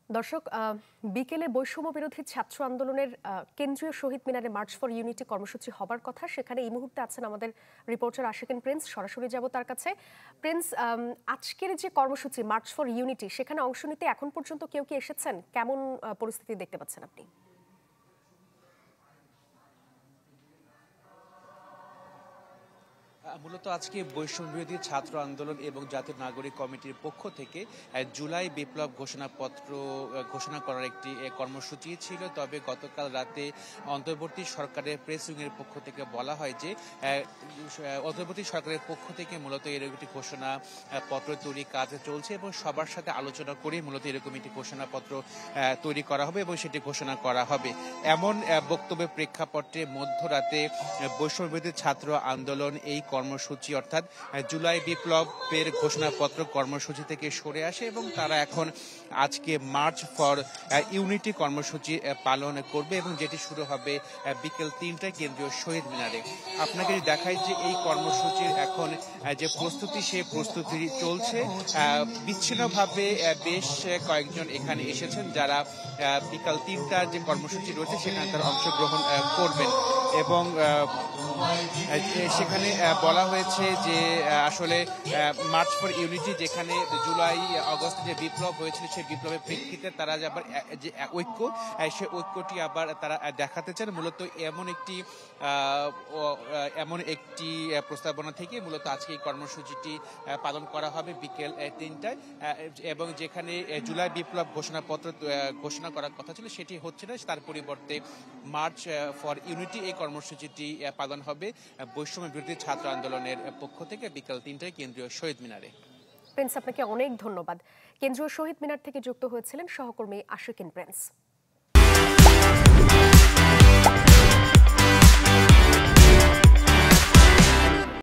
দর্শক, বিকেলে বৈষম্য বিরোধী ছাত্র আন্দোলনের কেন্দ্রীয় শহীদ মিনারে মার্চ ফর ইউনিটি কর্মসূচি হবার কথা। সেখানে এই মুহূর্তে আছেন আমাদের রিপোর্টার আশিকিন প্রিন্স। সরাসরি যাব তার কাছে। প্রিন্স, আজকের যে কর্মসূচি মার্চ ফর ইউনিটি, সেখানে অংশ নিতে এখন পর্যন্ত কেউ কি এসেছেন? কেমন পরিস্থিতি দেখতে পাচ্ছেন আপনি? মূলত আজকে বৈষম্য বিরোধী ছাত্র আন্দোলন এবং জাতীয় নাগরিক কমিটির পক্ষ থেকে জুলাই বিপ্লব ঘোষণাপত্র ঘোষণা করার একটি কর্মসূচি ছিল। তবে গতকাল রাতে অন্তর্বর্তী সরকারের প্রেস উইংয়ের পক্ষ থেকে বলা হয় যে অন্তর্বর্তী সরকারের পক্ষ থেকে মূলত এরকম একটি ঘোষণাপত্র তৈরি কাজ চলছে এবং সবার সাথে আলোচনা করে মূলত এরকম একটি ঘোষণাপত্র তৈরি করা হবে এবং সেটি ঘোষণা করা হবে। এমন বক্তব্যের প্রেক্ষাপটে মধ্যরাতে বৈষম্য বিরোধী ছাত্র আন্দোলন এই কর্মসূচি অর্থাৎ জুলাই বিপ্লবের ঘোষণাপত্র কর্মসূচি থেকে সরে আসে এবং তারা এখন আজকে মার্চ ফর ইউনিটি কর্মসূচি পালন করবে এবং যেটি শুরু হবে বিকেল ৩টায় কেন্দ্রীয় শহীদ মিনারে। আপনাকে দেখাই যে এই কর্মসূচির এখন যে প্রস্তুতি, সেই প্রস্তুতি চলছে। বিচ্ছিন্নভাবে বেশ কয়েকজন এখানে এসেছেন যারা বিকাল ৩টার যে কর্মসূচি রয়েছে সেখানে তারা অংশগ্রহণ করবেন এবং সেখানে বলা হয়েছে যে আসলে মার্চ ফর ইউনিটি, যেখানে জুলাই আগস্ট যে বিপ্লব হয়েছিল সেই বিপ্লবের প্রেক্ষিতে তারা যে আবার যে ঐক্য, সেই ঐক্যটি আবার তারা দেখাতে চান। মূলত এমন একটি প্রস্তাবনা থেকে মূলত আজকে এই কর্মসূচিটি পালন করা হবে বিকেল ৩টায় এবং যেখানে জুলাই বিপ্লব ঘোষণাপত্র ঘোষণা করার কথা ছিল সেটি হচ্ছে না, তার পরিবর্তে মার্চ ফর ইউনিটি এই কর্মসূচিটি পালন হবে বৈষম্য বিরোধী ছাত্র আন্দোলনের পক্ষ থেকে বিকাল ৩টায় কেন্দ্রীয় শহীদ মিনারে। প্রিন্স, আপনাকে অনেক ধন্যবাদ। কেন্দ্রীয় শহীদ মিনার থেকে যুক্ত হয়েছিলেন সহকর্মী আশিকিন প্রিন্স।